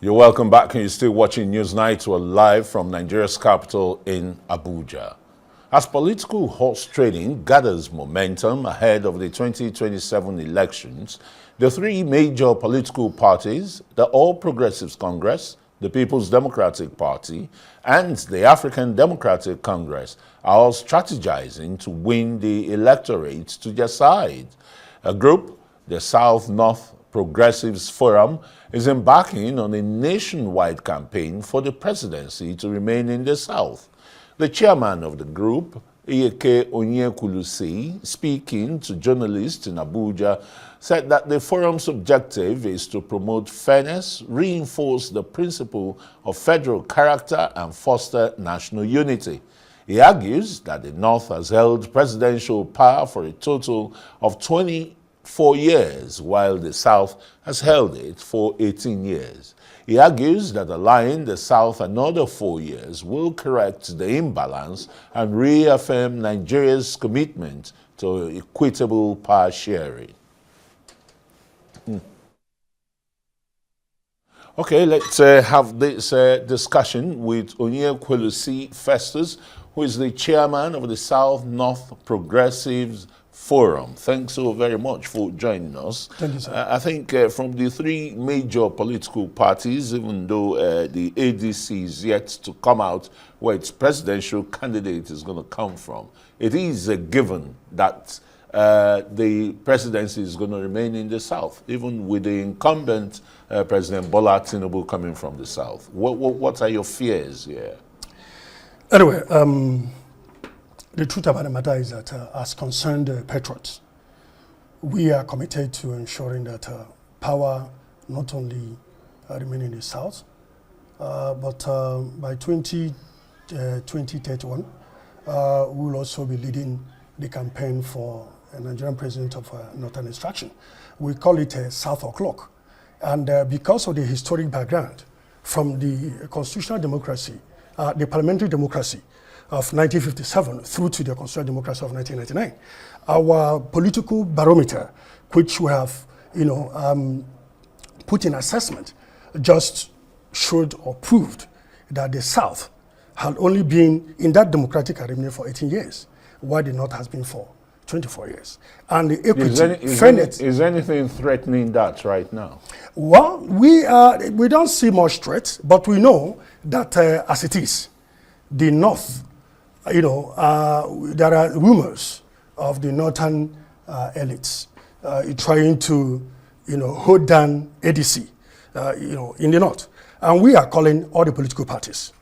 You're welcome back, and you're still watching Newsnight. We're live from Nigeria's capital in Abuja. As political horse trading gathers momentum ahead of the 2027 elections, the three major political parties, the All Progressives Congress, the People's Democratic Party, and the African Democratic Congress, are all strategizing to win the electorate to their side. A group, the South-North Progressives Forum, is embarking on a nationwide campaign for the presidency to remain in the South. The chairman of the group, Iyeke Onyekulusi, speaking to journalists in Abuja, said that the forum's objective is to promote fairness, reinforce the principle of federal character, and foster national unity. He argues that the North has held presidential power for a total of 24 years, while the South has held it for 18 years. He argues that allowing the South another 4 years will correct the imbalance and reaffirm Nigeria's commitment to equitable power sharing. Okay, let's have this discussion with Onyekulusi Festus, who is the chairman of the South-North Progressives Forum. Thanks so very much for joining us. Thank you, sir. I think from the three major political parties, even though the ADC is yet to come out where its presidential candidate is going to come from, it is a given that the presidency is going to remain in the South, even with the incumbent President Bola Tinubu coming from the South. What are your fears here? Anyway, the truth about the matter is that as concerned patriots, we are committed to ensuring that power not only remain in the South, but by 2031, we will also be leading the campaign for a Nigerian president of Northern Extraction. We call it a South O'Clock. And because of the historic background from the constitutional democracy, the parliamentary democracy of 1957 through to the constitutional democracy of 1999, our political barometer, which we have, put in assessment, just showed or proved that the South had only been in that democratic arena for 18 years, while the North has been for 24 years. And the equity, fairness. Is anything threatening that right now? Well, we don't see much threat, but we know that as it is, the North, there are rumors of the Northern elites trying to, hold down ADC, in the North. And we are calling all the political parties.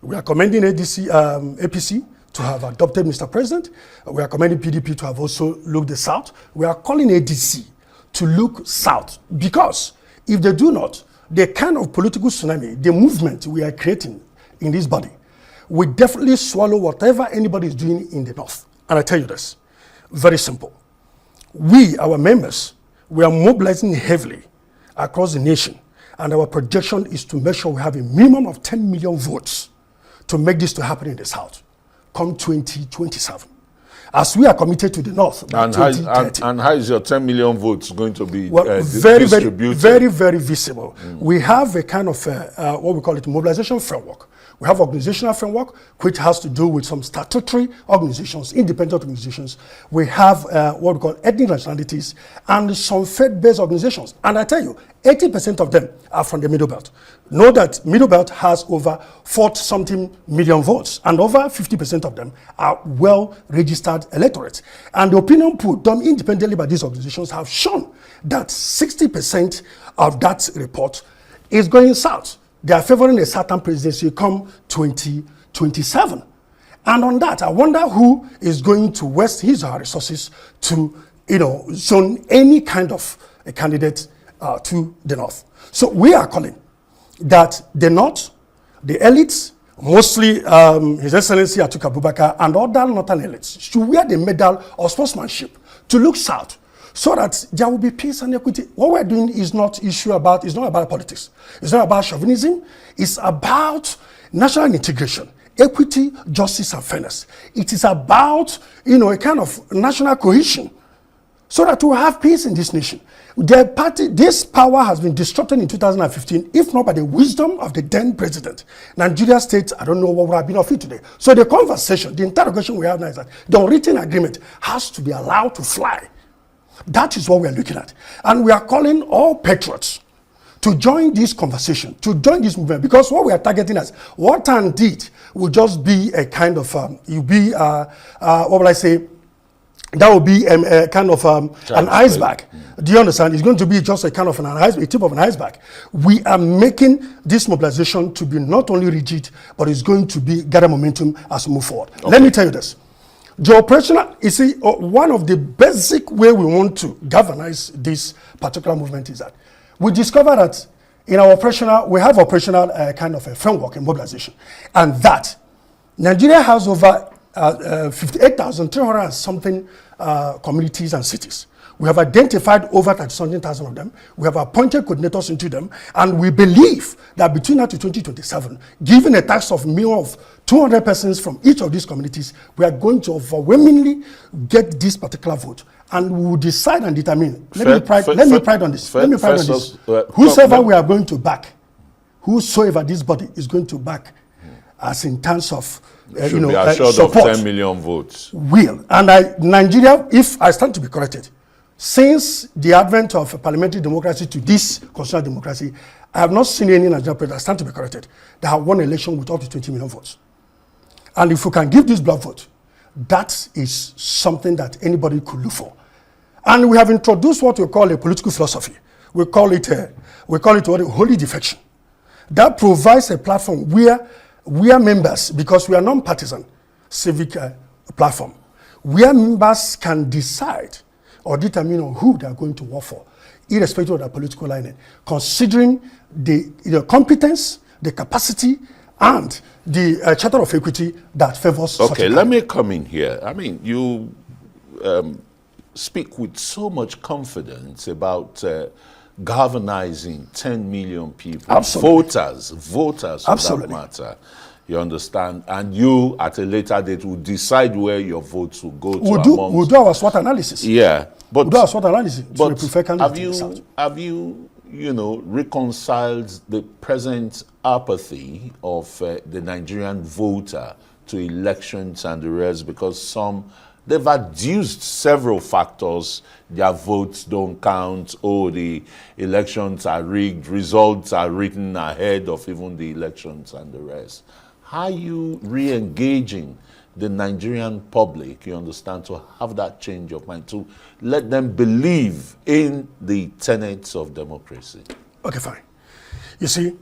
We are commending APC to have adopted Mr. President. We are commending PDP to have also looked the South. We are calling ADC to look South, because if they do not, the kind of political tsunami, the movement we are creating in this body, we definitely swallow whatever anybody is doing in the North. And I tell you this, very simple. We, our members, we are mobilizing heavily across the nation, and our projection is to make sure we have a minimum of 10 million votes to make this to happen in the South come 2027. As we are committed to the North by 2030. And how is your 10 million votes going to be distributed? Very, very visible. We have a kind of what we call it mobilization framework. We have organizational framework, which has to do with some statutory organizations, independent organizations. We have what we call ethnic nationalities and some faith-based organizations. And I tell you, 80% of them are from the Middle Belt. Know that Middle Belt has over 40-something million votes, and over 50% of them are well-registered electorates. And the opinion poll done independently by these organizations have shown that 60% of that report is going south. They are favoring a certain presidency come 2027. And on that, I wonder who is going to waste his or her resources to, zone any kind of a candidate to the North. So we are calling that the North, the elites, mostly His Excellency Atiku Abubakar and other Northern elites, should wear the medal of sportsmanship to look south, so that there will be peace and equity. What we're doing is not about politics. It's not about chauvinism. It's about national integration, equity, justice, and fairness. It is about, a kind of national cohesion, so that we have peace in this nation. This power has been disrupted in 2015, if not by the wisdom of the then president. Nigeria State, I don't know what would have been of it today. So the conversation, the interrogation we have now is that the unwritten agreement has to be allowed to fly. That is what we are looking at. And we are calling all patriots to join this conversation, to join this movement, because what we are targeting as what Tan did will just be a kind of, what will I say, that will be a kind of an iceberg. Do you understand? It's going to be just a kind of a tip of an iceberg. We are making this mobilization to be not only rigid, but it's going to be gather momentum as we move forward. Okay. Let me tell you this. The operational, you see, one of the basic way we want to galvanize this particular movement is that we discover that in our operational, we have operational kind of a framework in mobilization, and that Nigeria has over 58,300 and something communities and cities. We have identified over 30,000 of them. We have appointed coordinators into them, and we believe that between now to 2027, given a task of minimum of 200 persons from each of these communities, we are going to overwhelmingly get this particular vote, and we will decide and determine. Let me pride on this. Whosoever we are going to back, whosoever this body is going to back, as in terms of should be assured support, of 10 million votes. Will. And Nigeria, if I stand to be corrected, since the advent of parliamentary democracy to this constitutional democracy, I have not seen any Nigerian president, I stand to be corrected, that have won an election with up to 20 million votes. And if we can give this block vote, that is something that anybody could look for. And we have introduced what we call a political philosophy. We call it a holy defection. That provides a platform where we are members, because we are non-partisan civic platform, where members can decide or determine on who they are going to work for, irrespective of their political lineage, considering the competence, the capacity, and the charter of equity that favors. Okay, let me come in here. I mean, you speak with so much confidence about galvanizing 10 million people, voters for that matter. You understand? And you, at a later date, will decide where your votes will go to. We'll do our SWOT analysis. Yeah. But, we'll do our SWOT analysis. But have you reconciled the present apathy of the Nigerian voter to elections and the rest? Because they've adduced several factors. Their votes don't count. Oh, the elections are rigged. Results are written ahead of even the elections and the rest. How are you re-engaging the Nigerian public, you understand, to have that change of mind, to let them believe in the tenets of democracy? Okay, fine. You see,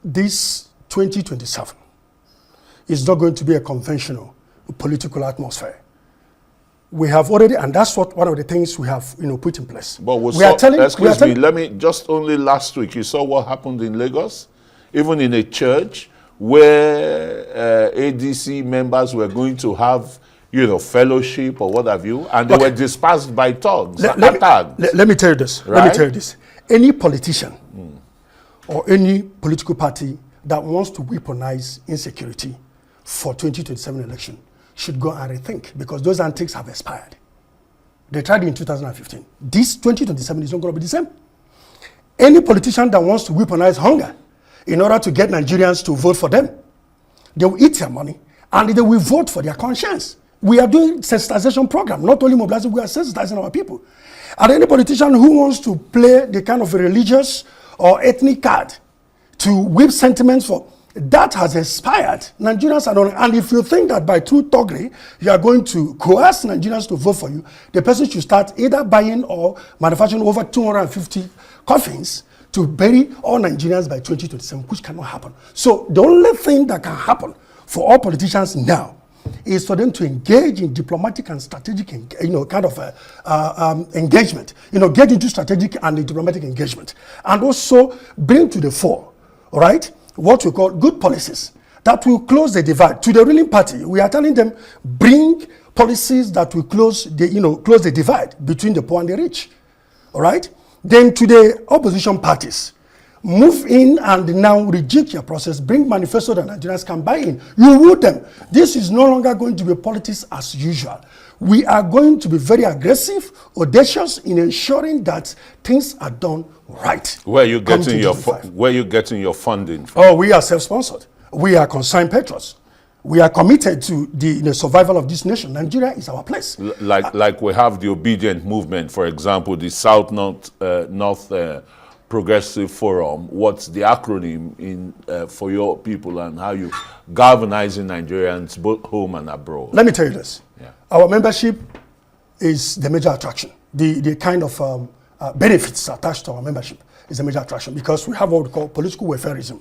this 2027 is not going to be a conventional political atmosphere. We have already, and that's one of the things we have, put in place. But let me just only last week, you saw what happened in Lagos, even in a church where ADC members were going to have, fellowship or what have you, and they were dispersed by thugs. Let me tell you this. Right? Let me tell you this. Any politician or any political party that wants to weaponize insecurity for 2027 election should go and rethink, because those antics have expired. They tried it in 2015. This 2027 is not going to be the same. Any politician that wants to weaponize hunger in order to get Nigerians to vote for them, they will eat their money and they will vote for their conscience. We are doing sensitization program, not only mobilizing, we are sensitizing our people. And any politician who wants to play the kind of a religious or ethnic card to whip sentiments for, that has expired. Nigerians are not, and if you think that by true thuggery you are going to coerce Nigerians to vote for you, the person should start either buying or manufacturing over 250 coffins to bury all Nigerians by 2027, which cannot happen. So the only thing that can happen for all politicians now is for them to engage in diplomatic and strategic, engagement. Get into strategic and diplomatic engagement, and also bring to the fore, all right, what we call good policies that will close the divide. To the ruling party, we are telling them, bring policies that will close the divide between the poor and the rich, all right. Then to the opposition parties, move in and now reject your process, bring manifesto that Nigerians can buy in. You rule them. This is no longer going to be politics as usual. We are going to be very aggressive, audacious in ensuring that things are done right. Where are you getting your funding from? Oh, we are self-sponsored. We are concerned patriots. We are committed to the survival of this nation. Nigeria is our place. Like we have the obedient movement, for example, the North Progressive Forum. What's the acronym for your people, and how you galvanizing Nigerians both home and abroad? Let me tell you this. Yeah. Our membership is the major attraction. The kind of benefits attached to our membership is a major attraction, because we have what we call political welfareism.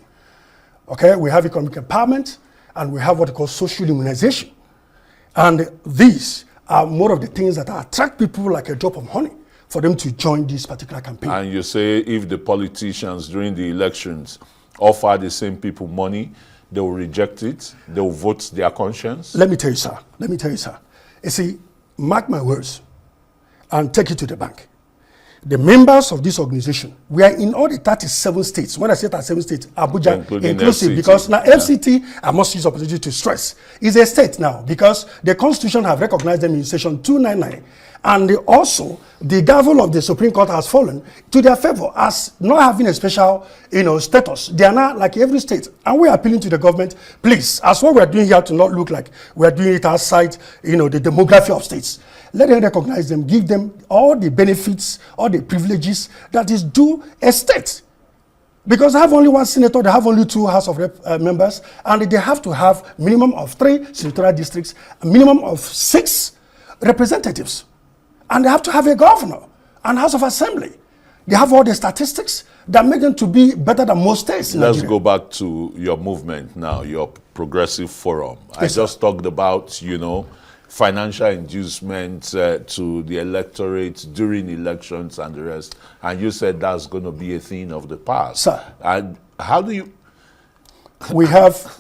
Okay, we have economic empowerment, and we have what we call social immunization. And these are more of the things that attract people like a drop of honey for them to join this particular campaign. And you say if the politicians during the elections offer the same people money, they will reject it, they will vote their conscience? Let me tell you, sir. Let me tell you, sir. You see, mark my words and take it to the bank. The members of this organization, we are in all the 37 states. When I say 37 states, Abuja inclusive, FCT. because now FCT, I must use opportunity to stress, is a state now, because the Constitution have recognized them in section 299. And also, the gavel of the Supreme Court has fallen to their favor as not having a special, status. They are not like every state. And we are appealing to the government, please, as what we are doing here to not look like we are doing it outside, the demography of states. Let them recognize them, give them all the benefits, all the privileges that is due a state. Because they have only one senator, they have only 2 House of Rep members, and they have to have minimum of 3 senatorial districts, a minimum of 6 representatives. And they have to have a governor and House of Assembly. They have all the statistics that make them to be better than most states in Let's Nigeria. go back to your movement now, your Progressive Forum. Yes, I just talked about, financial inducement to the electorate during elections and the rest, and you said that's going to be a thing of the past. Sir, and how do you? we have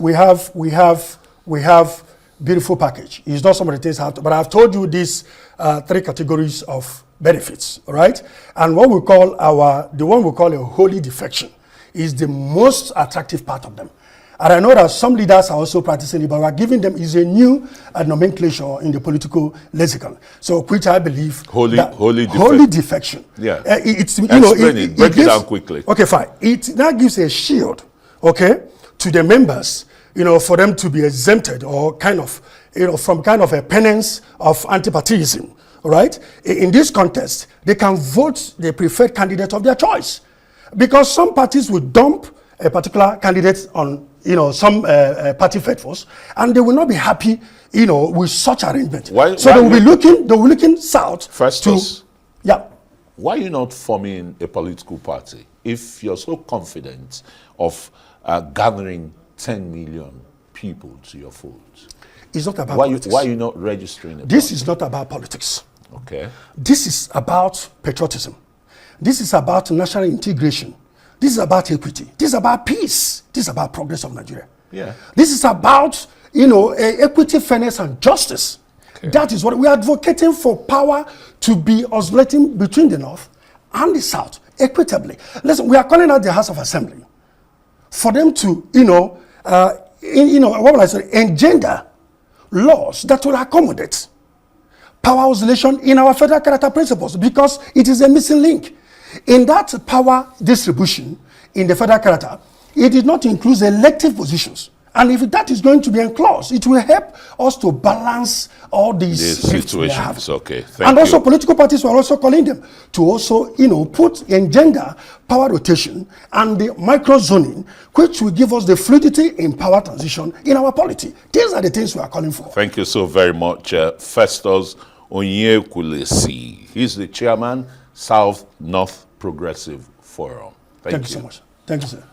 beautiful package. It's not some of the things I have to, but I've told you these 3 categories of benefits, all right? And what we call the one we call a holy defection is the most attractive part of them. And I know that some leaders are also practicing it, but we're giving them is a new nomenclature in the political lexicon. So, which I believe holy defection. Yeah. It's Explain it. Break it down quickly. Okay, fine. It now gives a shield, okay, to the members, for them to be exempted or kind of, from kind of a penance of anti-patriotism. All right. In this contest, they can vote the preferred candidate of their choice, because some parties will dump a particular candidate on some party faithfuls, and they will not be happy with such arrangement. They will be looking south. Festus, yeah. Why are you not forming a political party if you're so confident of gathering 10 million people to your fold? It's not about politics. Why are you not registering a This party? is not about politics. Okay. This is about patriotism. This is about national integration. This is about equity. This is about peace. This is about progress of Nigeria. Yeah. This is about, equity, fairness, and justice. Okay. That is what we are advocating for, power to be oscillating between the North and the South equitably. Listen, we are calling out the House of Assembly for them to, what will I say, engender laws that will accommodate power oscillation in our federal character principles, because it is a missing link. In that power distribution in the federal character, it did not include elective positions. And if that is going to be enclosed, it will help us to balance all these situations. Okay, thank you. And also political parties, we're also calling them to also, engender power rotation and the micro-zoning, which will give us the fluidity in power transition in our polity. These are the things we are calling for. Thank you so very much, Festus Onyekulesi. He's the chairman, South North Progressive Forum. Thank you so much. Thank you, sir.